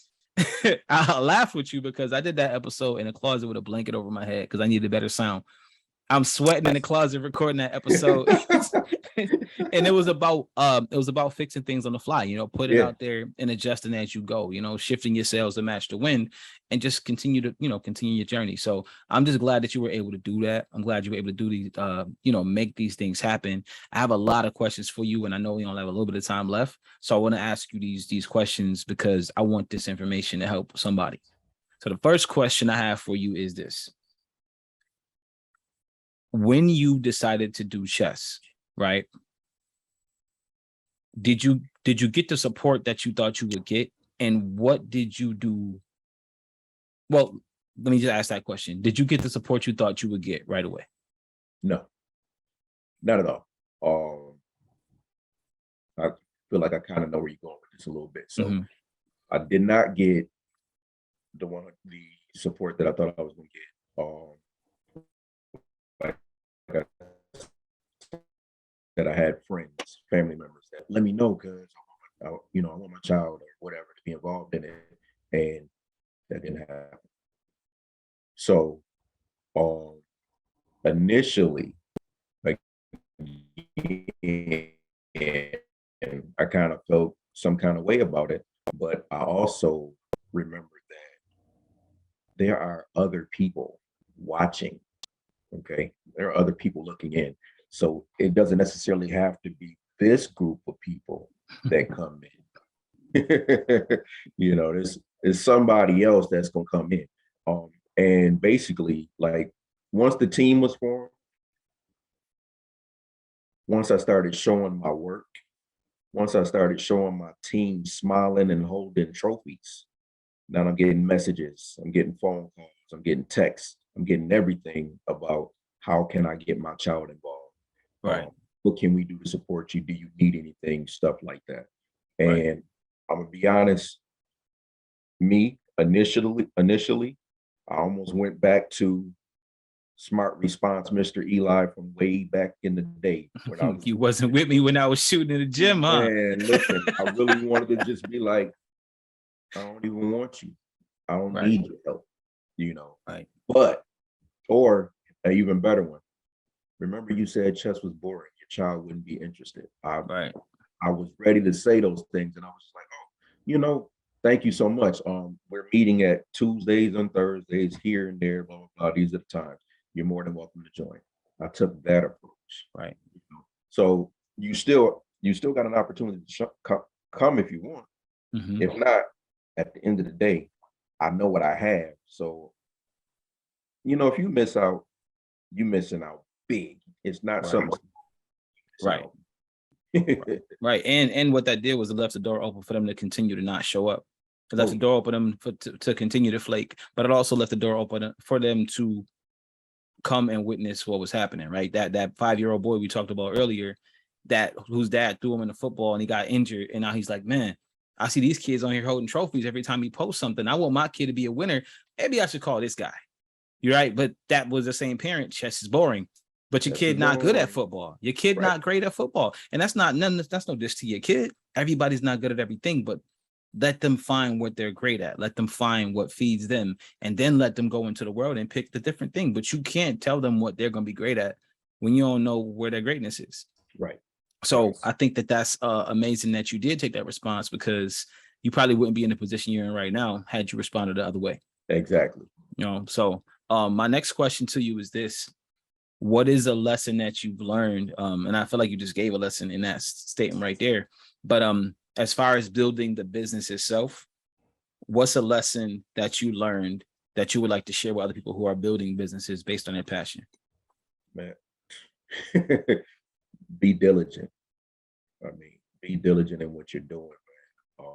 I'll laugh with you because I did that episode in a closet with a blanket over my head because I needed better sound. I'm sweating in the closet recording that episode. And it was about fixing things on the fly, put it out there and adjusting as you go, shifting your sails to match the wind and just continue your journey. So I'm just glad that you were able to do that. I'm glad you were able to do these, make these things happen. I have a lot of questions for you and I know we only have a little bit of time left. So I want to ask you these questions because I want this information to help somebody. So the first question I have for you is this. When you decided to do chess, right? Did you get the support that you thought you would get? And what did you do? Well, let me just ask that question. Did you get the support you thought you would get right away? No, not at all. I feel like I kind of know where you're going with this a little bit. So I did not get the support that I thought I was going to get. That I had friends, family members that let me know because I want my child or whatever to be involved in it, and that didn't happen. So, initially, like, and I kind of felt some kind of way about it, but I also remembered that there are other people watching. Okay, there are other people looking in. So it doesn't necessarily have to be this group of people that come in. There's somebody else that's gonna come in. And basically, like once the team was formed, once I started showing my work, once I started showing my team smiling and holding trophies, now I'm getting messages, I'm getting phone calls, I'm getting texts, I'm getting everything about how can I get my child involved. Right. What can we do to support you? Do you need anything? Stuff like that. And right. I'm gonna be honest, me initially, I almost went back to Smart Response, Mr. Eli from way back in the day. When I was, you wasn't with me when I was shooting in the gym, huh? Man, listen, I really wanted to just be like, I don't even want you. I don't need your help, Right. But, or an even better one. Remember you said chess was boring. Your child wouldn't be interested. I was ready to say those things. And I was like, Thank you so much. We're meeting at Tuesdays and Thursdays here and there, blah, blah, blah. These are the times. You're more than welcome to join. I took that approach. Right. So you still got an opportunity to come if you want. Mm-hmm. If not, at the end of the day, I know what I have. So, if you miss out, you missing out big. It's not Right. something. Right. Right. And what that did was it left the door open for them to continue to not show up. It left the door open to continue to flake, but it also left the door open for them to come and witness what was happening, right? That 5-year-old boy we talked about earlier, that whose dad threw him in the football and he got injured, and now he's like, man, I see these kids on here holding trophies every time he posts something. I want my kid to be a winner. Maybe I should call this guy. You're right, but that was the same parent. Chess is boring, but your kid not good at football. Your kid not great at football, and that's no diss to your kid. Everybody's not good at everything, but let them find what they're great at. Let them find what feeds them, and then let them go into the world and pick the different thing. But you can't tell them what they're going to be great at when you don't know where their greatness is. Right. So I think that's amazing that you did take that response, because you probably wouldn't be in the position you're in right now had you responded the other way. Exactly. So my next question to you is this: what is a lesson that you've learned? And I feel like you just gave a lesson in that statement right there. But as far as building the business itself, what's a lesson that you learned that you would like to share with other people who are building businesses based on their passion? Man, be diligent. Be diligent in what you're doing, man.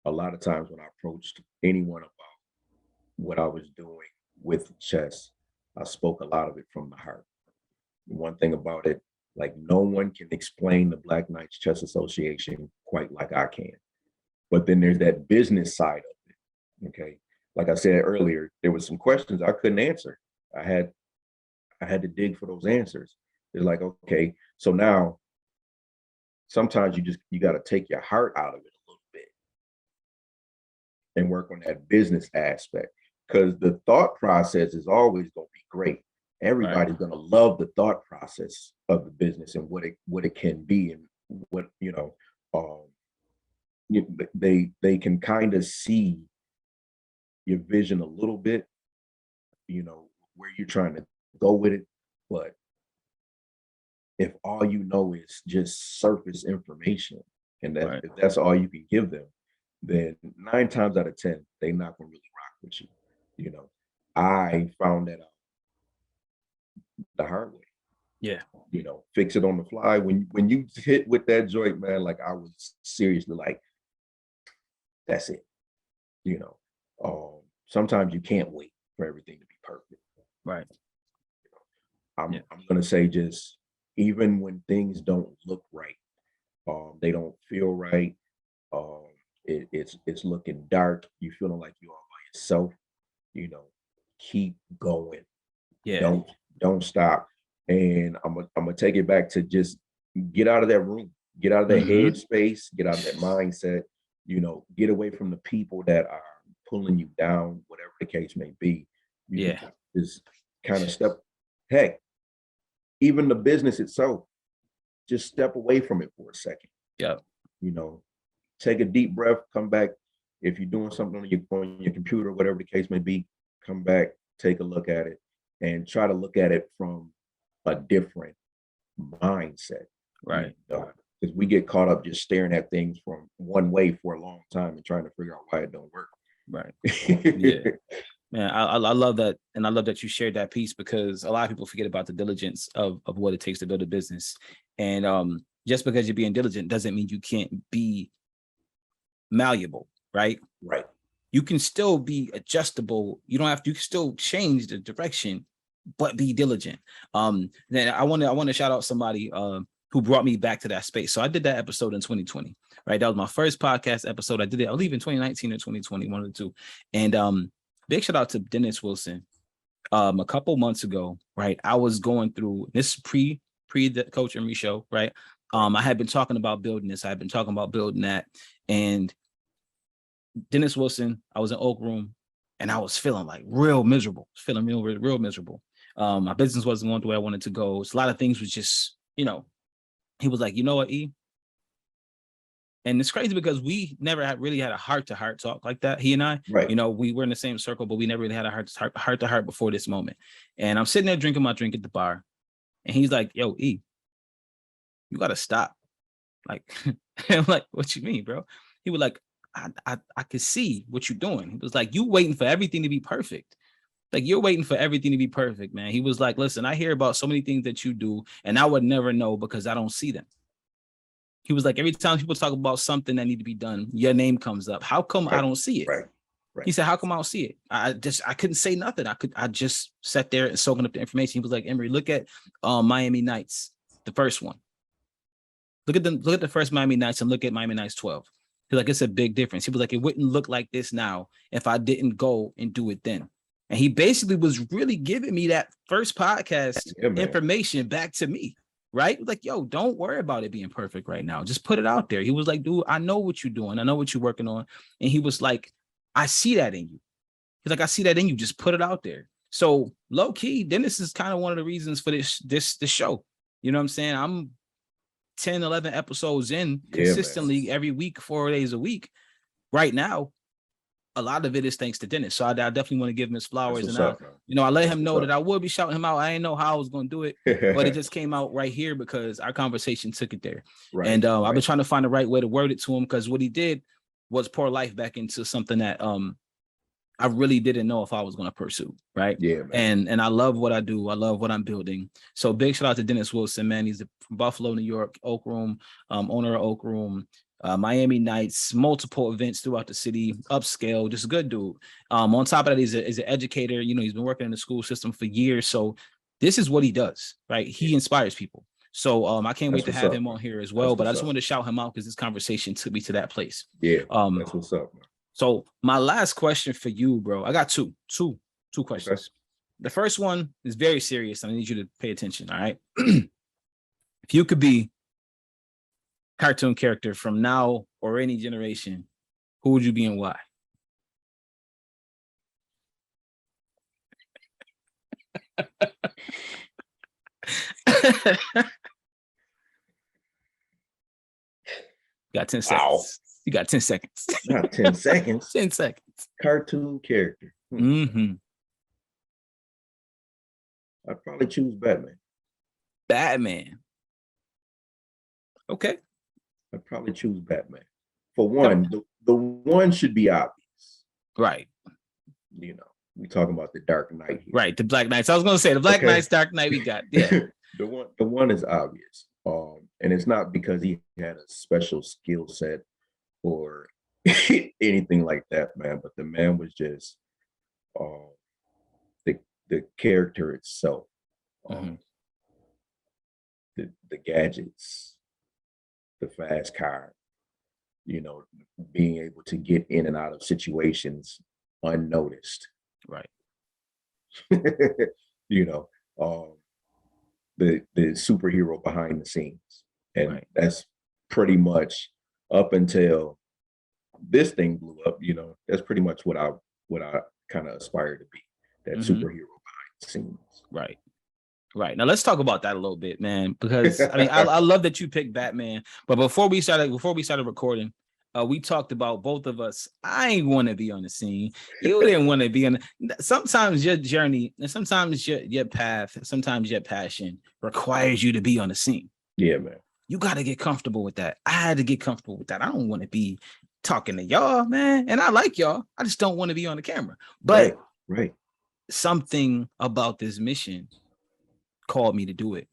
A lot of times when I approached anyone about what I was doing with chess, I spoke a lot of it from the heart. One thing about it, like, no one can explain the Black Knights Chess Association quite like I can. But then there's that business side of it. Okay. Like I said earlier, there was some questions I couldn't answer. I had to dig for those answers. They're like, okay, so now sometimes you got to take your heart out of it a little bit and work on that business aspect, because the thought process is always going to be great. Everybody's going to love the thought process of the business and what it can be, and what they can kind of see your vision a little bit, where you're trying to go with it. But if all you know is just surface information, and if that's all you can give them, then 9 times out of 10, they're not going to really rock with you. I found that out the hard way. Yeah. Fix it on the fly. When you hit with that joint, man, like, I was seriously like, that's it. Sometimes you can't wait for everything to be perfect. Right. I'm gonna say, just even when things don't look right, they don't feel right, it's looking dark, you feeling like you're all by yourself, keep going. Yeah. Don't stop. And I'm gonna take it back to just get out of that room, get out of that head space, get out of that mindset, get away from the people that are pulling you down, whatever the case may be. Just kind of heck, even the business itself, just step away from it for a second. Yeah. Take a deep breath, come back. If you're doing something on your computer, whatever the case may be, come back, take a look at it, and try to look at it from a different mindset. Right. Because we get caught up just staring at things from one way for a long time and trying to figure out why it don't work. Right. Yeah. Man, I love that. And I love that you shared that piece, because a lot of people forget about the diligence of what it takes to build a business. And just because you're being diligent doesn't mean you can't be malleable, right? Right. You can still be adjustable. You don't have to, you can still change the direction, but be diligent. Then I want to shout out somebody who brought me back to that space. So I did that episode in 2020, right? That was my first podcast episode. I did it, I believe, in 2019 or 2020, one of the two. And big shout out to Dennis Wilson. A couple months ago, right? I was going through this pre the Coach Emery show, right? I had been talking about building this. I had been talking about building that. And Dennis Wilson, I was in Oak Room, and I was feeling like real miserable, feeling real miserable. My business wasn't going the way I wanted to go. It's a lot of things was just, he was like, you know what, E? And it's crazy because we never really had a heart-to-heart talk like that. He and I, Right. we were in the same circle, but we never really had a heart-to-heart before this moment. And I'm sitting there drinking my drink at the bar, and he's like, "Yo, E, you gotta stop." Like, I'm like, "What you mean, bro?" He was like, I could see what you're doing. He was like, "You waiting for everything to be perfect. Like, you're waiting for everything to be perfect, man." He was like, "Listen, I hear about so many things that you do, and I would never know because I don't see them." He was like, "Every time people talk about something that need to be done, your name comes up. How come I don't see it?" Right. He said, "How come I don't see it?" I couldn't say nothing. I just sat there and soaking up the information. He was like, "Emery, look at Miami Nights, the first one. Look at the first Miami Nights and look at Miami Nights 12. He's like, it's a big difference." He was like, "It wouldn't look like this now if I didn't go and do it then." And he basically was really giving me that first podcast information back to me. Right? Like, yo, don't worry about it being perfect right now. Just put it out there. He was like, "Dude, I know what you're doing. I know what you're working on." And he was like, "I see that in you." He's like, "I see that in you. Just put it out there." So low key, Dennis is kind of one of the reasons for this show. You know what I'm saying? I'm 10, 11 episodes in consistently every week, 4 days a week. Right now, a lot of it is thanks to Dennis. So I definitely want to give him his flowers. And I let him know that I would be shouting him out. I didn't know how I was going to do it, but it just came out right here because our conversation took it there. Right, and I've been trying to find the right way to word it to him, because what he did was pour life back into something that I really didn't know if I was going to pursue. Right. Yeah. Man. And I love what I do. I love what I'm building. So big shout out to Dennis Wilson, man. He's from Buffalo, New York, Oak Room, owner of Oak Room, Miami Nights, multiple events throughout the city, upscale, just a good dude. On top of that, he's an educator. He's been working in the school system for years. So this is what he does, right? He inspires people. So I can't wait to have him on here as well. But I just wanted to shout him out because this conversation took me to that place. Yeah. That's what's up, man. So my last question for you, bro, I got two questions. Okay. The first one is very serious. I need you to pay attention. All right. If you could be a cartoon character from now or any generation, who would you be and why? Got 10 seconds. Wow. You got 10 seconds. Not 10 seconds. 10 seconds. Cartoon character. Mm-hmm. I'd probably choose Batman. Batman. Okay. I'd probably choose Batman. For one, the one should be obvious. Right. We talking about the Dark Knight here. Right, the Black Knights. I was gonna say the Black Knights, Dark Knight we got. Yeah. The one is obvious. And it's not because he had a special skill set or anything like that, man. But the man was just the character itself, the gadgets, the fast car, being able to get in and out of situations unnoticed. Right. The superhero behind the scenes. And that's pretty much up until this thing blew up, that's pretty much what I kind of aspire to be, that superhero behind the scenes. Right. Now let's talk about that a little bit, man, because I mean, I love that you picked Batman. But before we started recording, we talked about both of us. I ain't want to be on the scene. You didn't want to be on. Sometimes your journey and sometimes your path, sometimes your passion requires you to be on the scene. Yeah, man. You got to get comfortable with that. I had to get comfortable with that. I don't want to be talking to y'all, man. And I like y'all. I just don't want to be on the camera. But right. Something about this mission called me to do it.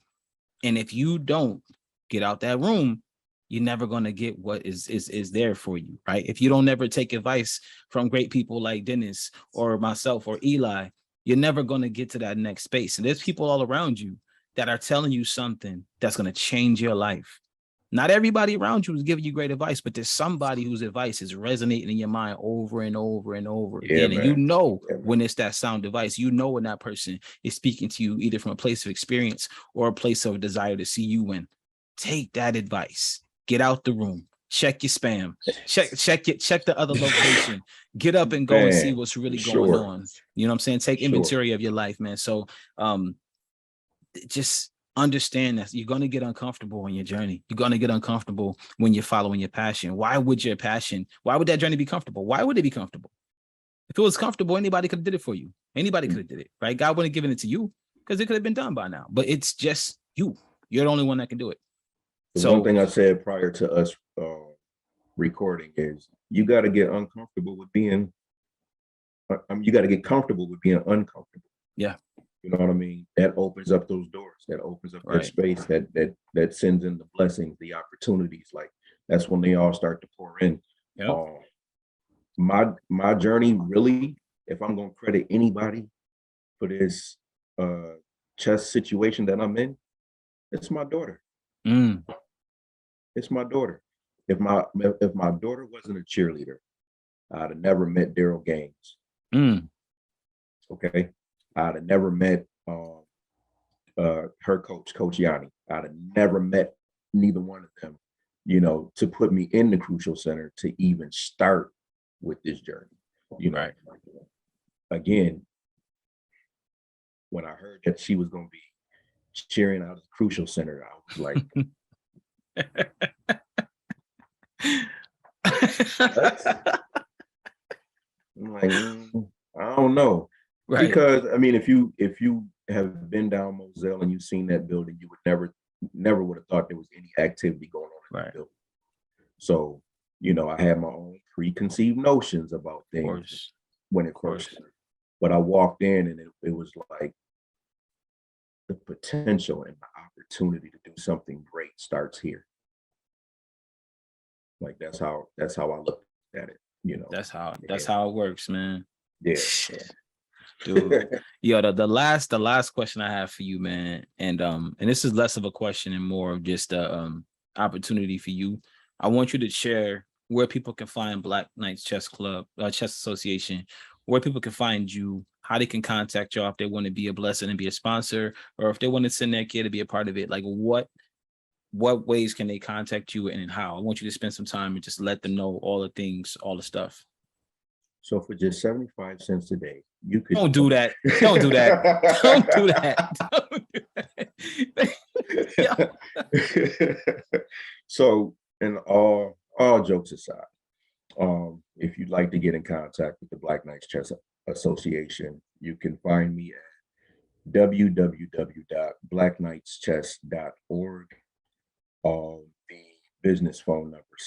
And if you don't get out that room, you're never going to get what is there for you, right? If you don't never take advice from great people like Dennis or myself or Eli, you're never going to get to that next space. And there's people all around you that are telling you something that's going to change your life. Not everybody around you is giving you great advice, but there's somebody whose advice is resonating in your mind over and over and over again. Man. And when it's that sound advice, when that person is speaking to you either from a place of experience or a place of desire to see you win. Take that advice. Get out the room. Check your spam. Check the other location. Get up and go and see what's really going on. You know what I'm saying? Take inventory of your life, man. So just understand that you're going to get uncomfortable on your journey. You're going to get uncomfortable when you're following your passion. Why would that journey be comfortable? Why would it be comfortable? If it was comfortable, anybody could have did it for you. Anybody could have did it, right? God wouldn't have given it to you because it could have been done by now. But it's just you. You're the only one that can do it. The one thing I said prior to us recording is you got to get uncomfortable with being. You got to get comfortable with being uncomfortable. Yeah. You know what I mean? That opens up those doors. That opens up that space. That sends in the blessings, the opportunities. Like that's when they all start to pour in. Yep. My journey, really, if I'm gonna credit anybody for this chess situation that I'm in, it's my daughter. It's my daughter. If my daughter wasn't a cheerleader, I'd have never met Daryl Gaines. Okay, I'd have never met her coach, Coach Yanni. I'd have never met neither one of them, you know, to put me in the Crucial Center to even start with this journey. You know, again, when I heard that she was going to be cheering out of the Crucial Center, I was like, I'm like, I don't know. Right. Because I mean, if you have been down Moselle and you've seen that building, you would never would have thought there was any activity going on in that building. So, you know, I had my own preconceived notions about things when it first started. But I walked in and it was like the potential and the opportunity to do something great starts here. Like that's how I looked at it, you know. That's how it works, man. Yeah. Dude. Yo, the last question I have for you, man, and this is less of a question and more of just a opportunity for you. I want you to share where people can find Black Knights Chess Club, Chess Association, where people can find you, how they can contact you if they want to be a blessing and be a sponsor, or if they want to send their kid to be a part of it. Like what ways can they contact you and how? I want you to spend some time and just let them know all the things, all the stuff. So for just 75 cents a day, you could don't do that. Don't do that. Don't do that. Don't do that. So, and all jokes aside, if you'd like to get in contact with the Black Knights Chess Association, you can find me at www.blackknightschess.org. The business phone number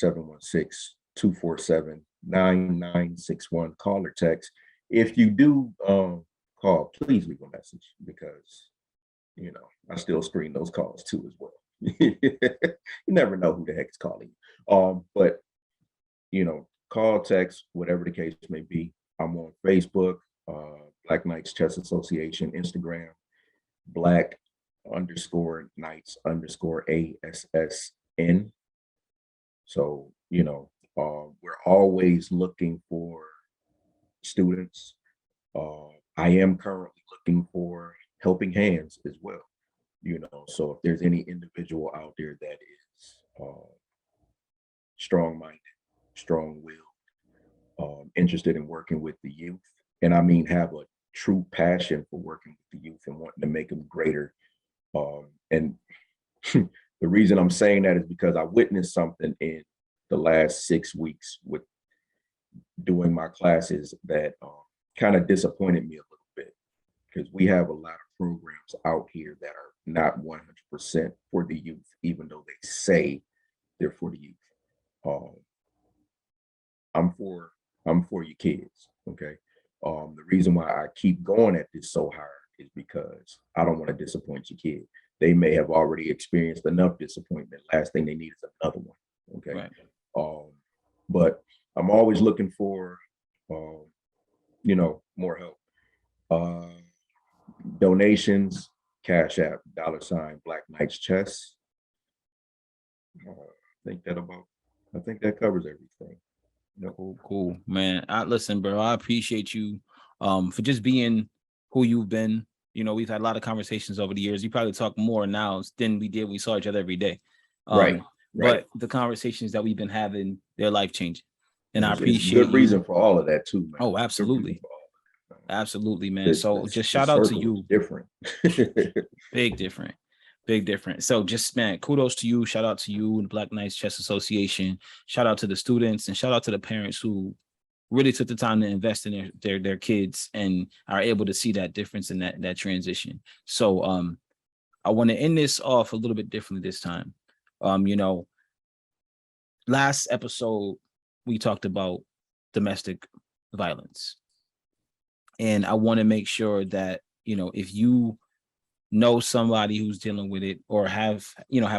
716-247-9961. Call or text. If you do call, please leave a message because, you know, I still screen those calls too as well. You never know who the heck is calling you. But, you know, call, text, whatever the case may be. I'm on Facebook, Black Knights Chess Association, Instagram, Black_Knights_ASSN. So, you know, we're always looking for students. I am currently looking for helping hands as well, you know. So if there's any individual out there that is strong-minded, strong-willed, interested in working with the youth, and I mean have a true passion for working with the youth and wanting to make them greater. And the reason I'm saying that is because I witnessed something in the last 6 weeks with doing my classes that kind of disappointed me a little bit, because we have a lot of programs out here that are not 100% for the youth, even though they say they're for the youth. I'm for your kids, okay? The reason why I keep going at this so hard is because I don't want to disappoint your kid. They may have already experienced enough disappointment. Last thing they need is another one, okay? Right. But I'm always looking for, you know, more help. Donations, Cash App, $ Black Knights Chess. I think that covers everything. Cool, man. Listen, bro, I appreciate you for just being who you've been. You know, we've had a lot of conversations over the years. You probably talk more now than we did when we saw each other every day. Right. But the conversations that we've been having, they're life-changing. And I appreciate good reason for all of that too, man. Oh, absolutely. Absolutely, man. So just shout out to you. Different. Big different. Big difference. So just, man, kudos to you. Shout out to you and the Black Knights Chess Association. Shout out to the students and shout out to the parents who really took the time to invest in their kids and are able to see that difference in that transition. So I want to end this off a little bit differently this time. You know, last episode we talked about domestic violence. And I want to make sure that, you know, if you know somebody who's dealing with it or have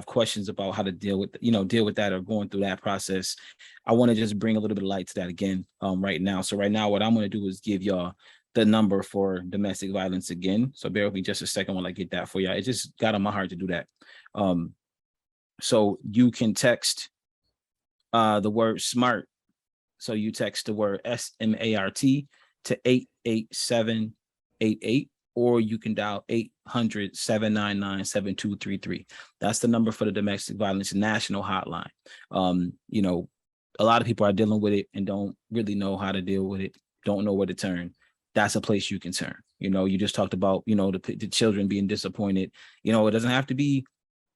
questions about how to deal with that or going through that process, I want to just bring a little bit of light to that again right now. So right now what I'm going to do is give y'all the number for domestic violence again. So bear with me just a second while I get that for y'all. It just got on my heart to do that. So you can text the word SMART. So you text the word SMART to 88788, or you can dial 800-799-7233. That's the number for the domestic violence national hotline. You know, a lot of people are dealing with it and don't really know how to deal with it, don't know where to turn. That's a place you can turn. You know, you just talked about, you know, the children being disappointed. You know, it doesn't have to be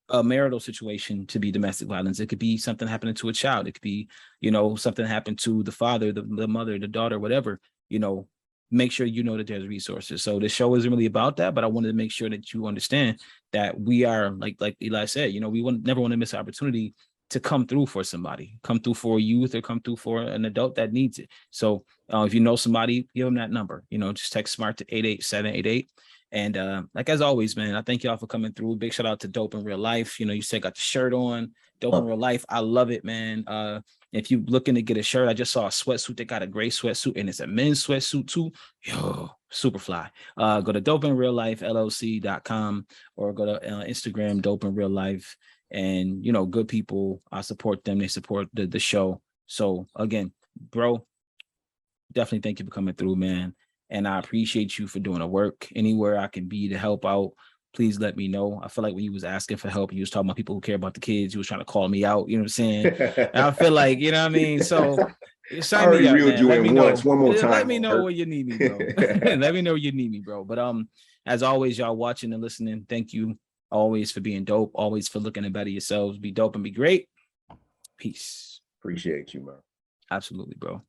a marital situation to be domestic violence. It could be something happening to a child. It could be, you know, something happened to the father, the mother, the daughter, whatever. You know, make sure you know that there's resources. So the show isn't really about that, but I wanted to make sure that you understand that we are, like Eli said, you know, we never want to miss an opportunity to come through for somebody, come through for a youth, or come through for an adult that needs it. So if you know somebody, give them that number. You know, just text SMART to 88788. And like as always, man, I thank y'all for coming through. Big shout out to Dope in Real Life. You know, you said got the shirt on. Dope in Real Life. I love it, man. If you're looking to get a shirt, I just saw a sweatsuit that got a gray sweatsuit, and it's a men's sweatsuit too. Yo, super fly. Go to dopeinreallifellc.com or go to Instagram, Dope in Real Life. And, you know, good people, I support them. They support the show. So again, bro, definitely thank you for coming through, man. And I appreciate you for doing the work. Anywhere I can be to help out, please let me know. I feel like when you was asking for help, you was talking about people who care about the kids. You was trying to call me out. You know what I'm saying? And I feel like, you know what I mean? So sign me up, man. Let me know. One more time. Let me know where you need me, bro. Let me know where you need me, bro. But as always, y'all watching and listening, thank you always for being dope, always for looking to better yourselves. Be dope and be great. Peace. Appreciate you, man. Absolutely, bro.